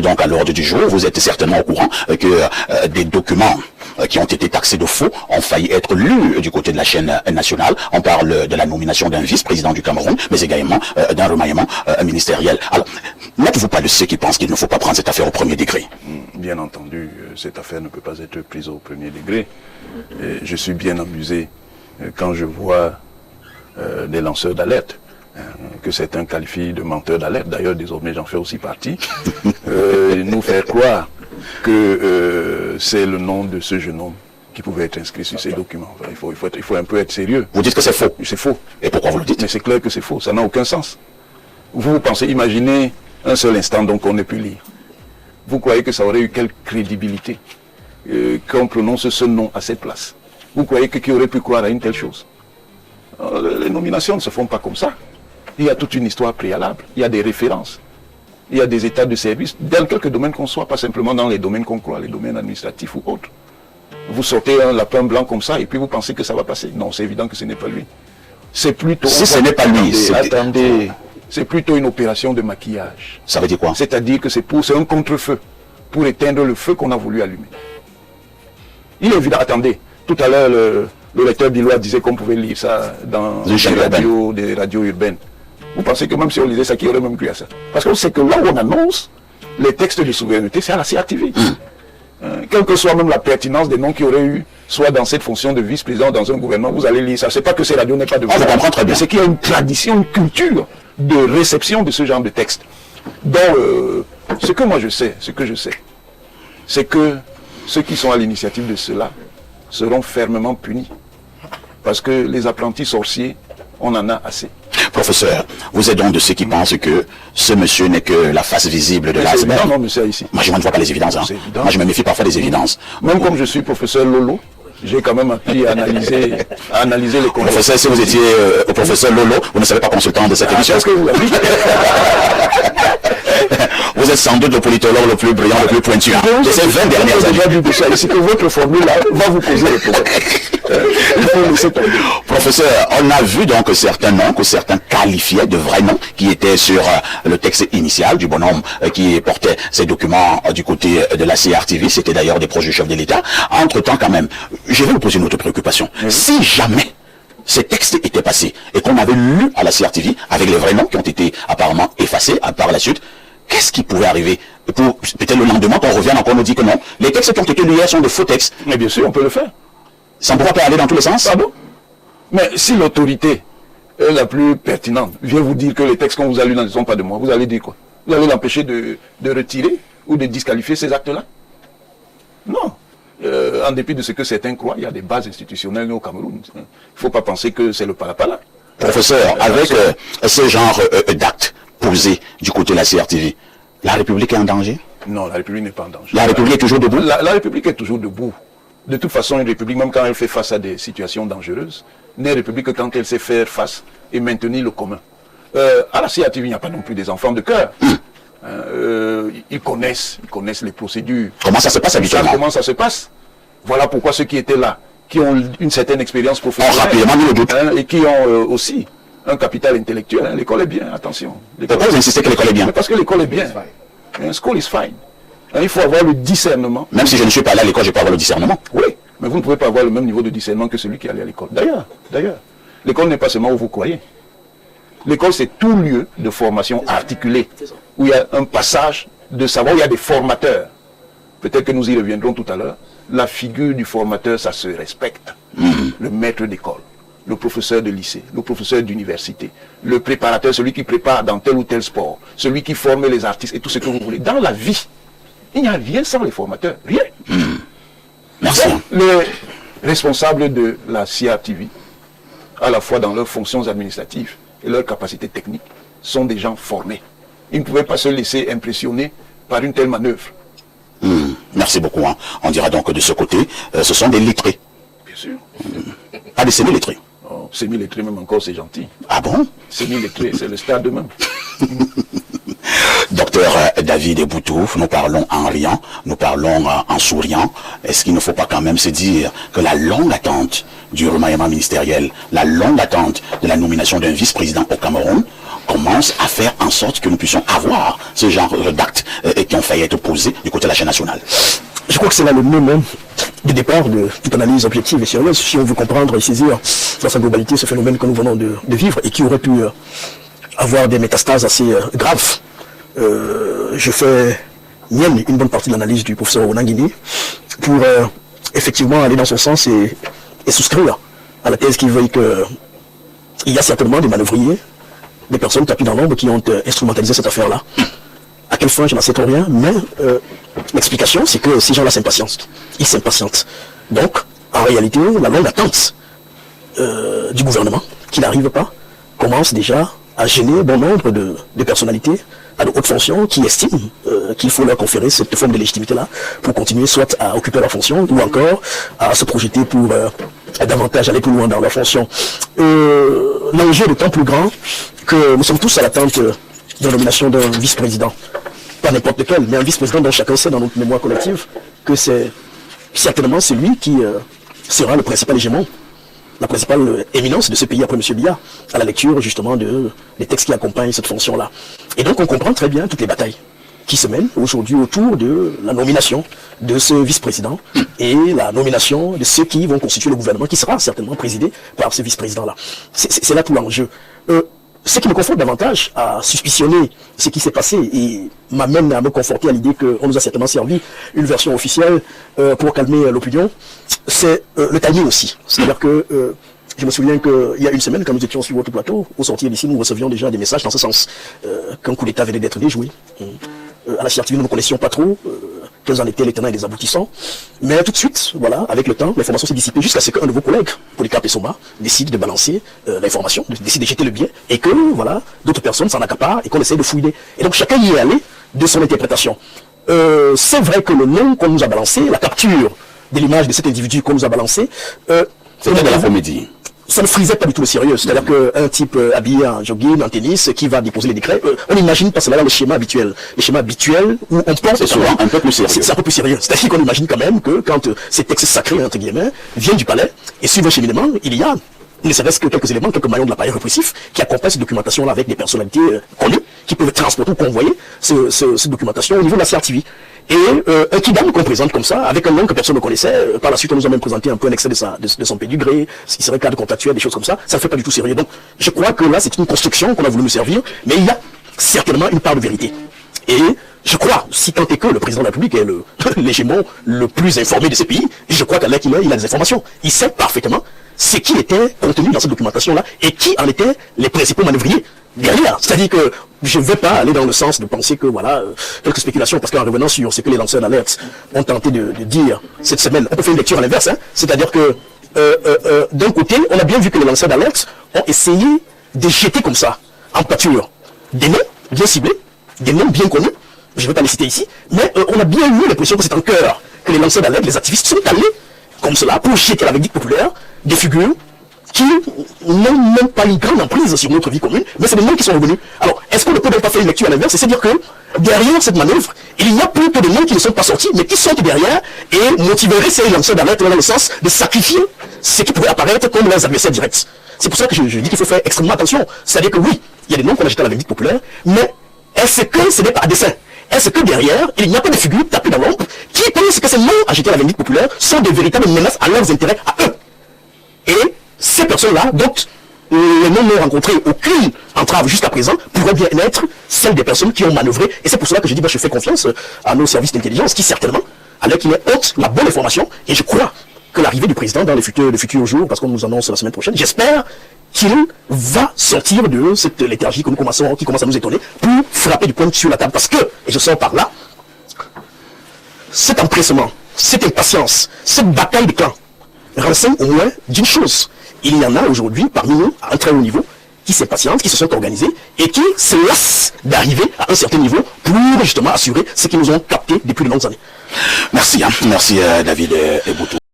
Donc à l'ordre du jour, vous êtes certainement au courant que des documents qui ont été taxés de faux ont failli être lus du côté de la chaîne nationale. On parle de la nomination d'un vice-président du Cameroun, mais également d'un remaniement ministériel. Alors, n'êtes-vous pas de ceux qui pensent qu'il ne faut pas prendre cette affaire au premier degré? Bien entendu, cette affaire ne peut pas être prise au premier degré. Et je suis bien amusé quand je vois des lanceurs d'alerte, que certains qualifient de menteurs d'alerte, d'ailleurs désormais j'en fais aussi partie, nous faire croire que c'est le nom de ce jeune homme qui pouvait être inscrit sur ces documents. Enfin, il faut un peu être sérieux. Vous dites que c'est faux? C'est faux. Et pourquoi vous le dites? Mais c'est clair que c'est faux, ça n'a aucun sens. Vous pensez, imaginez un seul instant donc on ait pu lire. Vous croyez que ça aurait eu quelle crédibilité qu'on prononce ce nom à cette place? Vous croyez que qui aurait pu croire à une telle chose? Les nominations ne se font pas comme ça. Il y a toute une histoire préalable, il y a des références, il y a des états de service, dans quelques domaines qu'on soit, pas simplement dans les domaines qu'on croit, les domaines administratifs ou autres. Vous sortez un lapin blanc comme ça et puis vous pensez que ça va passer. Non, c'est évident que ce n'est pas lui. C'est plutôt... Si ce n'est pas lui, attendez, c'est plutôt une opération de maquillage. Ça veut dire quoi? C'est-à-dire que c'est un contre-feu pour éteindre le feu qu'on a voulu allumer. Il est évident, attendez, tout à l'heure le lecteur Billois disait qu'on pouvait lire ça dans des radios urbaines. Vous pensez que même si on lisait ça, qui aurait même cru à ça? Parce qu'on sait que là où on annonce les textes de souveraineté, c'est à la CRTV. Quelle que soit même la pertinence des noms qui auraient eu, soit dans cette fonction de vice-président dans un gouvernement, vous allez lire ça. C'est pas que ces radios n'aient pas de je comprends très bien. C'est qu'il y a une tradition, une culture de réception de ce genre de texte. Donc, ce que moi je sais, c'est que ceux qui sont à l'initiative de cela seront fermement punis. Parce que les apprentis sorciers, on en a assez. Professeur, vous êtes donc de ceux qui pensent que ce monsieur n'est que la face visible de l'iceberg? Non, mais c'est ici. Moi, je ne vois pas les évidences. Hein. Moi, je me méfie parfois des évidences. Même comme je suis professeur Lolo, j'ai quand même appris à analyser les concepts. Professeur, si vous étiez au professeur Lolo, vous ne serez pas consultant de cette émission. Qu'est-ce que vous avez dit? Vous êtes sans doute le politologue le plus brillant, le plus pointu. De ces 20 dernières années. C'est que votre formule là va vous poser le problème. Il faut laisser tomber. Professeur, on a vu donc certains noms que certains qualifiaient de vrais noms qui étaient sur le texte initial du bonhomme qui portait ces documents du côté de la CRTV. C'était d'ailleurs des proches du chef de l'État. Entre-temps, quand même, je vais vous poser une autre préoccupation. Si jamais ces textes étaient passés et qu'on avait lu à la CRTV avec les vrais noms qui ont été apparemment effacés par la suite, qu'est-ce qui pouvait arriver? Pour peut-être le lendemain qu'on revienne encore nous dit que non, les textes qui ont été lus hier sont de faux textes. Mais bien sûr, on peut le faire. Ça ne pourra pas aller dans tous les sens? Pardon? Mais si l'autorité la plus pertinente vient vous dire que les textes qu'on vous a lus ne sont pas de moi, vous allez dire quoi? Vous allez l'empêcher de retirer ou de disqualifier ces actes-là? Non. En dépit de ce que certains croient, il y a des bases institutionnelles au Cameroun. Il ne faut pas penser que c'est le palapala. Professeur, avec ce genre d'actes posés du côté de la CRTV, la République est en danger? Non, la République n'est pas en danger. La République est toujours debout? La République est toujours debout. De toute façon, une République, même quand elle fait face à des situations dangereuses, n'est République que quand elle sait faire face et maintenir le commun. À la CRTV, il n'y a pas non plus des enfants de cœur. Ils connaissent les procédures. Comment ça se passe habituellement? Comment ça se passe? Voilà pourquoi ceux qui étaient là, qui ont une certaine expérience professionnelle, rapidement mis le doute. Et qui ont aussi un capital intellectuel. L'école est bien, attention. Pourquoi vous insistez que l'école est bien? Parce que l'école est bien. School is fine. Il faut avoir le discernement. Même si je ne suis pas allé à l'école, je peux avoir le discernement. Oui, mais vous ne pouvez pas avoir le même niveau de discernement que celui qui est allé à l'école. D'ailleurs, l'école n'est pas seulement où vous croyez. L'école, c'est tout lieu de formation articulée, où il y a un passage de savoir, où il y a des formateurs. Peut-être que nous y reviendrons tout à l'heure. La figure du formateur, ça se respecte. Le maître d'école, le professeur de lycée, le professeur d'université, le préparateur, celui qui prépare dans tel ou tel sport, celui qui forme les artistes et tout ce que vous voulez. Dans la vie, il n'y a rien sans les formateurs. Rien. Merci. Donc, les responsables de la CRTV, à la fois dans leurs fonctions administratives et leurs capacités techniques, sont des gens formés. Ils ne pouvaient pas se laisser impressionner par une telle manœuvre. Merci beaucoup. Hein. On dira donc que de ce côté, ce sont des lettrés. Bien sûr. Pas des semi-lettrés. Oh, semi-lettrés même encore, c'est gentil. Ah bon? Semi-lettrés, c'est le stade de même. Docteur David Boutou, nous parlons en riant, nous parlons en souriant. Est-ce qu'il ne faut pas quand même se dire que la longue attente du remaniement ministériel, la longue attente de la nomination d'un vice-président au Cameroun, commence à faire en sorte que nous puissions avoir ce genre d'actes qui ont failli être posés du côté de la chaîne nationale? Je crois que c'est là le moment de départ de toute analyse objective et sérieuse si on veut comprendre et saisir dans sa globalité ce phénomène que nous venons de vivre et qui aurait pu avoir des métastases assez graves. Je fais mienne une bonne partie de l'analyse du professeur Onanguini pour effectivement aller dans son sens et souscrire à la thèse qui veut que il y a certainement des manœuvriers, des personnes tapis dans l'ombre qui ont instrumentalisé cette affaire-là. À quelle fin, je n'en sais trop rien, mais l'explication, c'est que ces gens-là s'impatientent. Ils s'impatientent. Donc, en réalité, la longue attente du gouvernement, qui n'arrive pas, commence déjà à gêner bon nombre de personnalités à de hautes fonctions qui estiment qu'il faut leur conférer cette forme de légitimité-là pour continuer soit à occuper leur fonction ou encore à se projeter pour davantage aller plus loin dans leur fonction. L'enjeu est d'autant plus grand que nous sommes tous à l'attente de la nomination d'un vice-président. Pas n'importe lequel, mais un vice-président dont chacun sait dans notre mémoire collective que c'est certainement celui qui sera le principal hégémon, la principale éminence de ce pays après M. Biya, à la lecture justement des textes qui accompagnent cette fonction-là. Et donc on comprend très bien toutes les batailles qui se mènent aujourd'hui autour de la nomination de ce vice-président et la nomination de ceux qui vont constituer le gouvernement qui sera certainement présidé par ce vice-président-là. C'est là tout l'enjeu. Ce qui me conforte davantage à suspicionner ce qui s'est passé et m'amène à me conforter à l'idée qu'on nous a certainement servi une version officielle pour calmer l'opinion, c'est le timing aussi. C'est-à-dire que je me souviens qu'il y a une semaine, quand nous étions sur votre plateau, au sortir d'ici, nous recevions déjà des messages dans ce sens, qu'un coup d'État venait d'être déjoué. À la CRTV, nous ne connaissions pas trop quels en étaient les tenants et les aboutissants. Mais tout de suite, voilà, avec le temps, l'information s'est dissipée jusqu'à ce qu'un de vos collègues, Polycarpe Essoma, décide de balancer l'information, décide de jeter le biais, et que, voilà, d'autres personnes s'en accaparent et qu'on essaie de fouiller. Et donc chacun y est allé de son interprétation. C'est vrai que le nom qu'on nous a balancé, la capture de l'image de cet individu qu'on nous a balancé, c'était de la comédie. Ça ne frisait pas du tout le sérieux. C'est-à-dire qu'un type habillé en jogging, en tennis, qui va déposer les décrets, on n'imagine pas cela dans les schémas habituels. Les schémas habituels où on pense... C'est souvent un peu plus sérieux. C'est un peu plus sérieux. C'est-à-dire qu'on imagine quand même que quand ces textes sacrés, entre guillemets, viennent du palais et suivent un cheminement, il y a ne serait-ce que quelques éléments, quelques maillons de l'appareil répressif qui accompagnent cette documentation-là avec des personnalités connues qui peuvent transporter ou convoyer cette documentation au niveau de la CRTV. Et un kidam qu'on présente comme ça, avec un nom que personne ne connaissait, par la suite on nous a même présenté un peu un extrait de son pédigré, il serait cadre contractuel, des choses comme ça ne fait pas du tout sérieux. Donc je crois que là c'est une construction qu'on a voulu nous servir, mais il y a certainement une part de vérité. Et je crois, si tant est que le président de la République est l'hégémon le plus informé de ce pays, je crois qu'à qu'il il a des informations. Il sait parfaitement ce qui était contenu dans cette documentation-là et qui en étaient les principaux manœuvriers derrière. C'est-à-dire que je ne vais pas aller dans le sens de penser que, voilà, quelques spéculations, parce qu'en revenant sur ce que les lanceurs d'alerte ont tenté de dire cette semaine, on peut faire une lecture à l'inverse, hein, c'est-à-dire que, d'un côté, on a bien vu que les lanceurs d'alerte ont essayé de jeter comme ça, en pâture, des noms bien ciblés, des noms bien connus, je ne vais pas les citer ici, mais on a bien eu l'impression que c'est en cœur que les lanceurs d'alerte, les activistes sont allés comme cela pour jeter la vérdict populaire des figures qui n'ont même pas une grande emprise sur notre vie commune, mais c'est des noms qui sont revenus. Alors, est-ce qu'on ne peut même pas faire une lecture à l'inverse? C'est-à-dire que derrière cette manœuvre, il y a plutôt des noms qui ne sont pas sortis, mais qui sont derrière et motiveraient ces lanceurs d'alerte dans le sens de sacrifier ce qui pourrait apparaître comme leurs adversaires directs. C'est pour ça que je dis qu'il faut faire extrêmement attention. C'est-à-dire que oui, il y a des noms qu'on a jetés à la vérdict populaire, mais est-ce que ce n'est pas à dessein? Est-ce que derrière, il n'y a pas de figures tapées dans l'ombre qui pensent que ces noms à jeter à la vérdict populaire sont de véritables menaces à leurs intérêts, à eux? Et ces personnes-là, donc, les noms n'ont rencontré aucune entrave jusqu'à présent, pourraient bien être celles des personnes qui ont manœuvré. Et c'est pour cela que je dis, je fais confiance à nos services d'intelligence qui, certainement, alors qu'il ait honte la bonne information, et je crois que l'arrivée du président dans les futurs jours, parce qu'on nous annonce la semaine prochaine, j'espère qu'il va sortir de cette léthargie qui commence à nous étonner, pour frapper du poing sur la table. Parce que, et je sors par là, cet empressement, cette impatience, cette bataille de clans, renseigne au moins d'une chose. Il y en a aujourd'hui parmi nous, à un très haut niveau, qui s'impatientent, qui se sont organisés et qui se lassent d'arriver à un certain niveau pour justement assurer ce qu'ils nous ont capté depuis de longues années. Merci, David Eboutou.